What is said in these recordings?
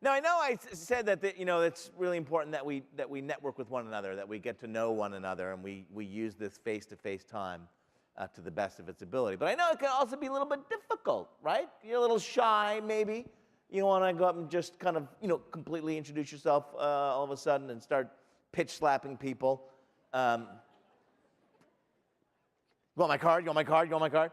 Now, I know I said that, it's really important that we network with one another, that we get to know one another, and we use this face-to-face time to the best of its ability. But I know it can also be a little bit difficult, right? You're a little shy, maybe. You want to go up and just kind of, completely introduce yourself all of a sudden and start pitch-slapping people. You want my card? You want my card? You want my card?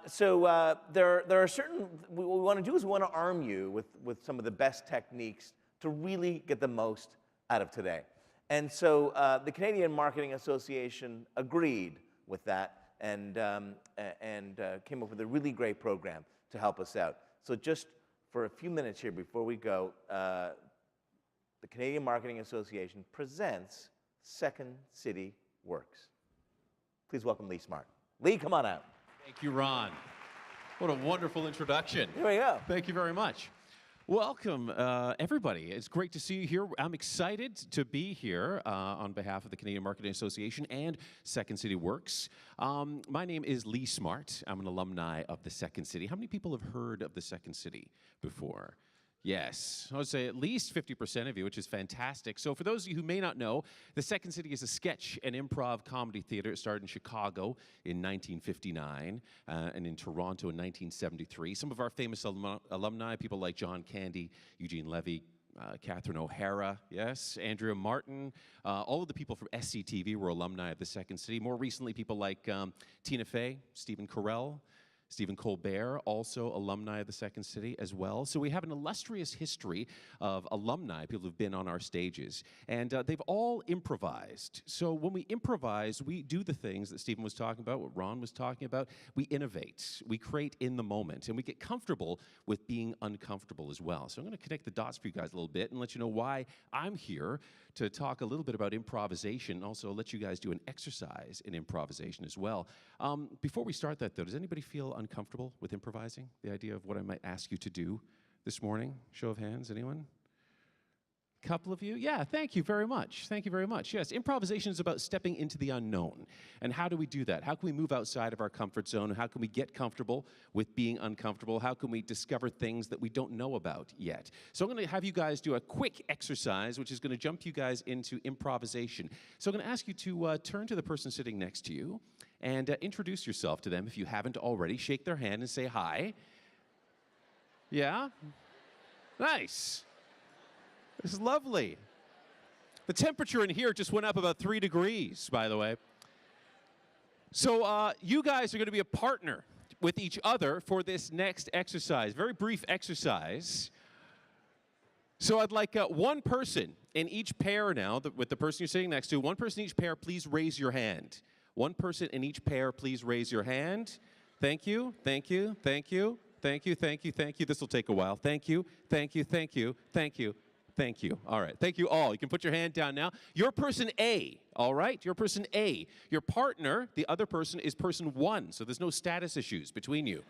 So there are certain, what we want to do is we want to arm you with some of the best techniques to really get the most out of today. And so the Canadian Marketing Association agreed with that and came up with a really great program to help us out. So just for a few minutes here before we go, the Canadian Marketing Association presents Second City Works. Please welcome Lee Smart. Lee, come on out. Thank you, Ron. What a wonderful introduction. Here we go. Thank you very much. Welcome, everybody. It's great to see you here. I'm excited to be here on behalf of the Canadian Marketing Association and Second City Works. My name is Lee Smart. I'm an alumni of the Second City. How many people have heard of the Second City before? Yes, I would say at least 50% of you, which is fantastic. So for those of you who may not know, the Second City is a sketch and improv comedy theater. It started in Chicago in 1959 and in Toronto in 1973. Some of our famous alumni, people like John Candy, Eugene Levy, Catherine O'Hara, yes, Andrea Martin, all of the people from SCTV were alumni of the Second City. More recently, people like Tina Fey, Stephen Carell, Stephen Colbert, also alumni of the Second City as well. So we have an illustrious history of alumni, people who've been on our stages. And they've all improvised. So when we improvise, we do the things that Stephen was talking about, what Ron was talking about. We innovate. We create in the moment. And we get comfortable with being uncomfortable as well. So I'm going to connect the dots for you guys a little bit and let you know why I'm here to talk a little bit about improvisation, and also let you guys do an exercise in improvisation as well. Before we start that, though, does anybody feel uncomfortable with improvising? The idea of what I might ask you to do this morning? Show of hands, anyone? A couple of you? Yeah, thank you very much. Thank you very much. Yes, improvisation is about stepping into the unknown. And how do we do that? How can we move outside of our comfort zone? How can we get comfortable with being uncomfortable? How can we discover things that we don't know about yet? So I'm going to have you guys do a quick exercise, which is going to jump you guys into improvisation. So I'm going to ask you to turn to the person sitting next to you and introduce yourself to them if you haven't already. Shake their hand and say hi. Yeah? Nice. This is lovely. The temperature in here just went up about 3 degrees, by the way. So you guys are going to be a partner with each other for this next exercise. Very brief exercise. So I'd like one person in each pair now, with the person you're sitting next to, one person in each pair, please raise your hand. One person in each pair, please raise your hand. Thank you, thank you, thank you, thank you, thank you, thank you. This will take a while. Thank you, thank you, thank you, thank you. Thank you. All right. Thank you all. You can put your hand down now. You're person A, all right? You're person A. Your partner, the other person, is person 1, so there's no status issues between you.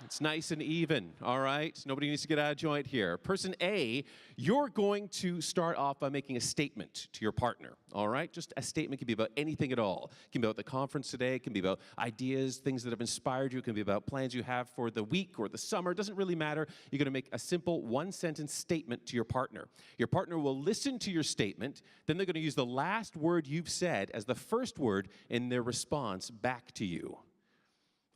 It's nice and even, all right? Nobody needs to get out of joint here. Person A, you're going to start off by making a statement to your partner, all right? Just a statement can be about anything at all. It can be about the conference today. It can be about ideas, things that have inspired you. It can be about plans you have for the week or the summer. It doesn't really matter. You're going to make a simple one-sentence statement to your partner. Your partner will listen to your statement. Then they're going to use the last word you've said as the first word in their response back to you.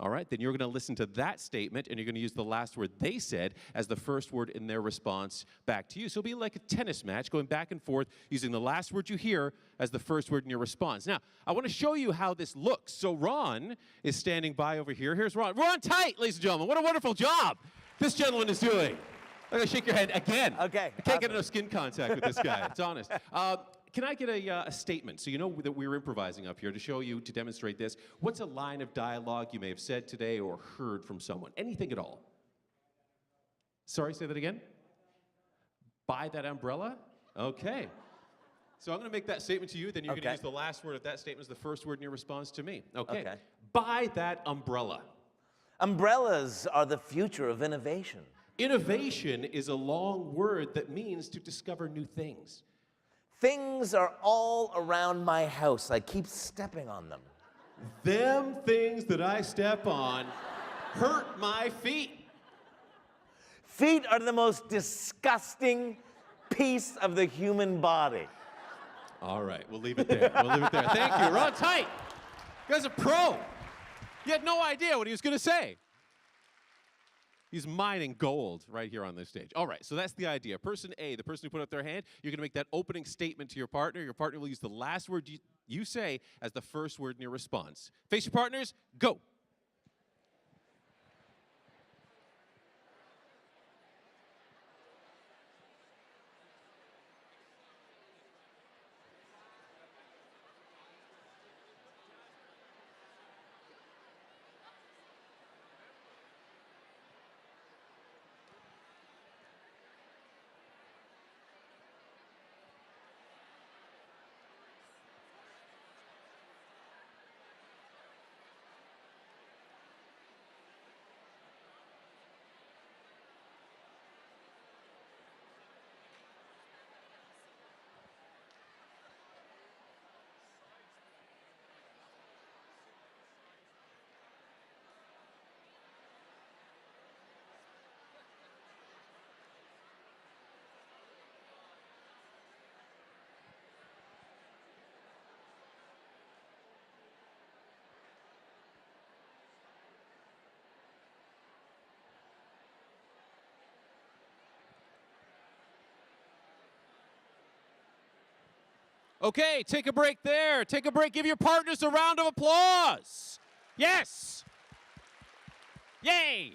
All right, then you're going to listen to that statement, and you're going to use the last word they said as the first word in their response back to you. So it'll be like a tennis match, going back and forth, using the last word you hear as the first word in your response. Now, I want to show you how this looks. So Ron is standing by over here. Here's Ron. Ron tight, ladies and gentlemen. What a wonderful job this gentleman is doing. I'm going to shake your hand again. Okay. I can't get enough skin contact with this guy. It's honest. Can I get a statement? So you know that we're improvising up here to show you, to demonstrate this. What's a line of dialogue you may have said today or heard from someone? Anything at all? Sorry, say that again? Buy that umbrella? Okay. So I'm going to make that statement to you, then you're going to use the last word of that statement as the first word in your response to me. Okay. Buy that umbrella. Umbrellas are the future of innovation. Innovation is a long word that means to discover new things. Things are all around my house. I keep stepping on them. Them things that I step on hurt my feet. Feet are the most disgusting piece of the human body. All right, we'll leave it there. We'll leave it there. Thank you. Ron Tight. You guys are pro. You had no idea what he was going to say. He's mining gold right here on this stage. All right, so that's the idea. Person A, the person who put up their hand, you're going to make that opening statement to your partner. Your partner will use the last word you say as the first word in your response. Face your partners, go. Okay, take a break there. Take a break. Give your partners a round of applause. Yes. Yay.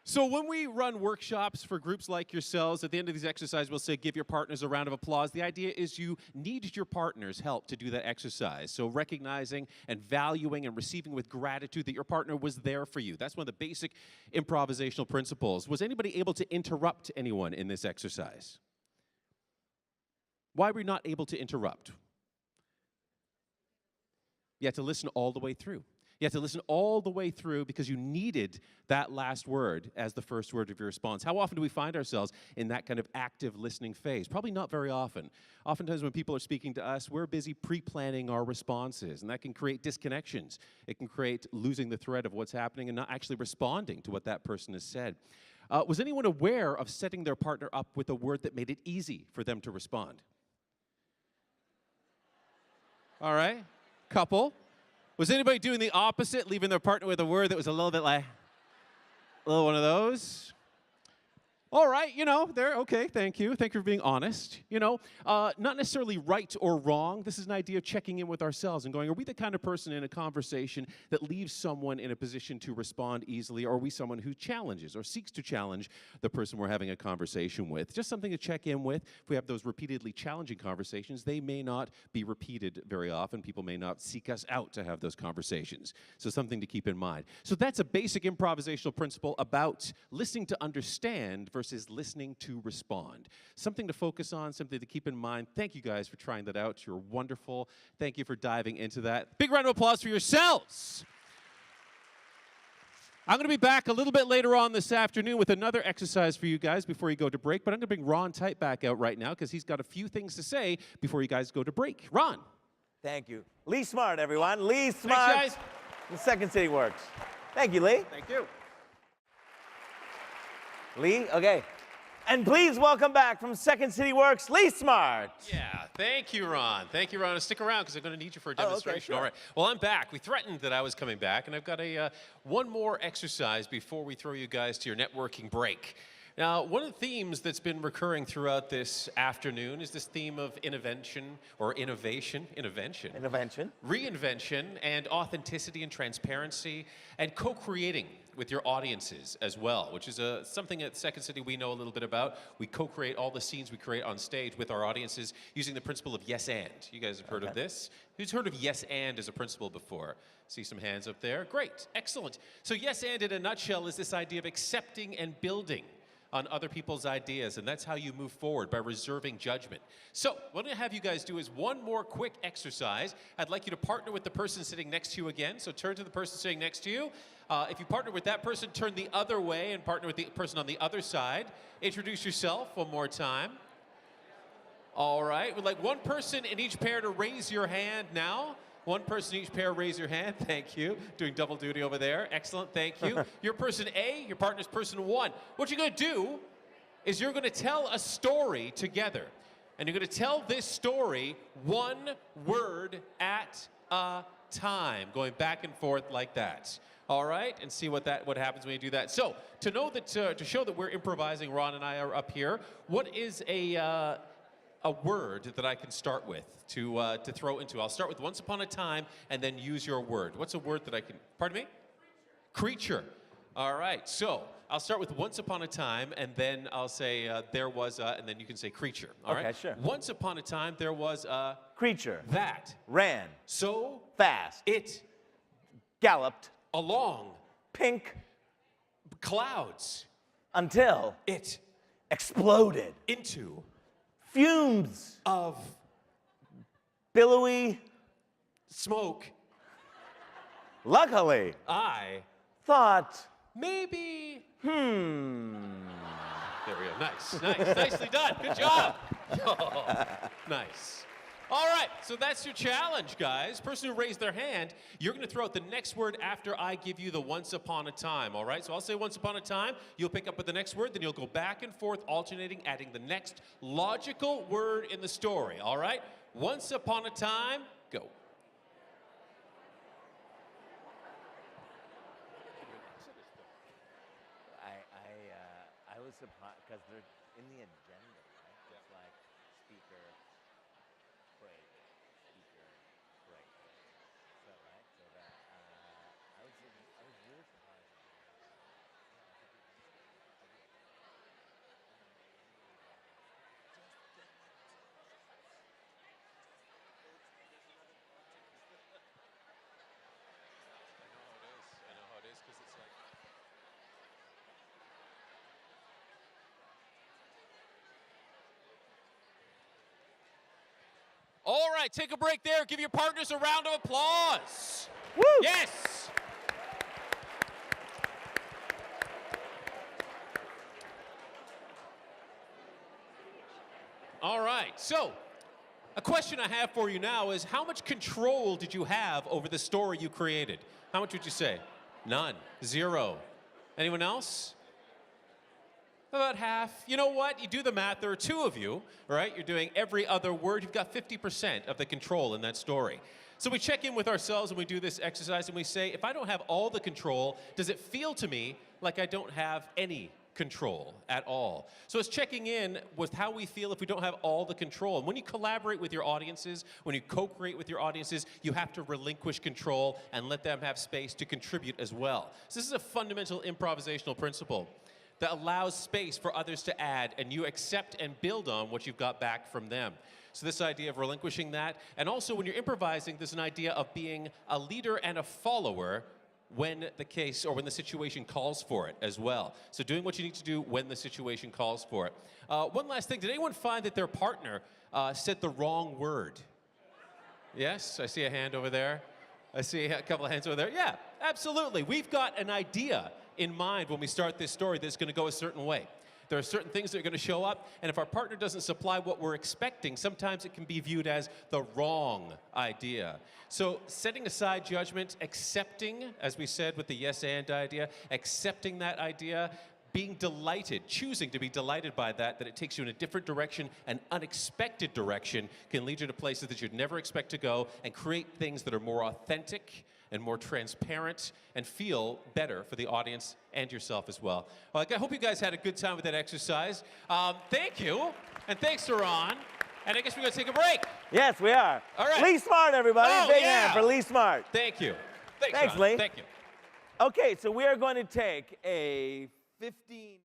So when we run workshops for groups like yourselves, at the end of these exercises, we'll say, give your partners a round of applause. The idea is you need your partner's help to do that exercise. So recognizing and valuing and receiving with gratitude that your partner was there for you. That's one of the basic improvisational principles. Was anybody able to interrupt anyone in this exercise? Why were we not able to interrupt? You had to listen all the way through. You had to listen all the way through because you needed that last word as the first word of your response. How often do we find ourselves in that kind of active listening phase? Probably not very often. Oftentimes when people are speaking to us, we're busy pre-planning our responses, and that can create disconnections. It can create losing the thread of what's happening and not actually responding to what that person has said. Was anyone aware of setting their partner up with a word that made it easy for them to respond? All right, couple. Was anybody doing the opposite, leaving their partner with a word that was a little bit like, a little one of those? All right, they're okay, thank you. Thank you for being honest. Not necessarily right or wrong. This is an idea of checking in with ourselves and going, are we the kind of person in a conversation that leaves someone in a position to respond easily, or are we someone who challenges or seeks to challenge the person we're having a conversation with? Just something to check in with. If we have those repeatedly challenging conversations, they may not be repeated very often. People may not seek us out to have those conversations. So something to keep in mind. So that's a basic improvisational principle about listening to understand versus listening to respond. Something to focus on, something to keep in mind. Thank you guys for trying that out. You're wonderful. Thank you for diving into that. Big round of applause for yourselves. I'm going to be back a little bit later on this afternoon with another exercise for you guys before you go to break, but I'm going to bring Ron Tight back out right now because he's got a few things to say before you guys go to break. Ron. Thank you. Lee Smart, everyone. Lee Smart. Thanks, guys. The Second City Works. Thank you, Lee. Thank you. Lee, okay. And please welcome back from Second City Works, Lee Smart. Yeah, thank you, Ron. Thank you, Ron. Stick around because I'm going to need you for a demonstration. Okay, sure. All right. Well, I'm back. We threatened that I was coming back, and I've got one more exercise before we throw you guys to your networking break. Now, one of the themes that's been recurring throughout this afternoon is this theme of intervention, reinvention, and authenticity and transparency, and co-creating with your audiences as well, which is something at Second City we know a little bit about. We co-create all the scenes we create on stage with our audiences using the principle of yes and. You guys have heard of this? Who's heard of yes and as a principle before? See some hands up there. Great, excellent. So yes and in a nutshell is this idea of accepting and building on other people's ideas, and that's how you move forward, by reserving judgment. So what I'm going to have you guys do is one more quick exercise. I'd like you to partner with the person sitting next to you again, so turn to the person sitting next to you. If you partner with that person, turn the other way and partner with the person on the other side. Introduce yourself one more time. All right, we'd like one person in each pair to raise your hand now. One person each pair, raise your hand. Thank you. Doing double duty over there. Excellent, thank you. You're person A, your partner's person 1. What you're gonna do is you're gonna tell a story together. And you're gonna tell this story one word at a time, going back and forth like that. All right, and see what happens when you do that. So, to know that, to show that we're improvising, Ron and I are up here, what is a word that I can start with to throw into? I'll start with once upon a time and then use your word. What's a word that I can, pardon me? Creature. All right, so I'll start with once upon a time and then I'll say there was a, and then you can say creature. All right? Okay, sure. Once upon a time there was a Creature. that. Ran. So Fast. it Galloped. along Pink. clouds. Until. It Exploded. into Fumes. of Billowy. smoke. Luckily. I Thought. maybe. Hmm. There we go. Nice. Nicely done. Good job. Oh, nice. All right, so that's your challenge, guys. Person who raised their hand, you're going to throw out the next word after I give you the once upon a time, all right? So I'll say once upon a time, you'll pick up with the next word, then you'll go back and forth, alternating, adding the next logical word in the story, all right? Once upon a time, go. I was surprised because they're in the agenda, right? Just like speaker, break, speaker, break. So right, so that I was really surprised. I know how it is because it's like. All right, take a break there. Give your partners a round of applause. Woo! Yes. All right, so a question I have for you now is how much control did you have over the story you created? How much would you say? None. 0. Anyone else? About half. You know what? You do the math. There are 2 of you, right? You're doing every other word. You've got 50% of the control in that story. So we check in with ourselves and we do this exercise and we say, if I don't have all the control, does it feel to me like I don't have any control at all? So it's checking in with how we feel if we don't have all the control. And when you collaborate with your audiences, when you co-create with your audiences, you have to relinquish control and let them have space to contribute as well. So this is a fundamental improvisational principle that allows space for others to add, and you accept and build on what you've got back from them. So this idea of relinquishing that, and also when you're improvising, there's an idea of being a leader and a follower when the case or when the situation calls for it as well. So doing what you need to do when the situation calls for it. One last thing, did anyone find that their partner said the wrong word? Yes, I see a hand over there. I see a couple of hands over there. Yeah, absolutely. We've got an idea in mind when we start this story that's going to go a certain way. There are certain things that are going to show up, and if our partner doesn't supply what we're expecting, sometimes it can be viewed as the wrong idea. So setting aside judgment, accepting, as we said with the yes and idea, accepting that idea, being delighted, choosing to be delighted by that it takes you in a different direction, an unexpected direction, can lead you to places that you'd never expect to go and create things that are more authentic and more transparent and feel better for the audience and yourself as well. Well, I hope you guys had a good time with that exercise. Thank you, and thanks to Ron. And I guess we're going to take a break. Yes, we are. All right. Lee Smart, everybody. Oh, Big yeah. hand for Lee Smart. Thank you. Thanks, Ron. Lee. Thank you. Okay, so we are going to take a 15...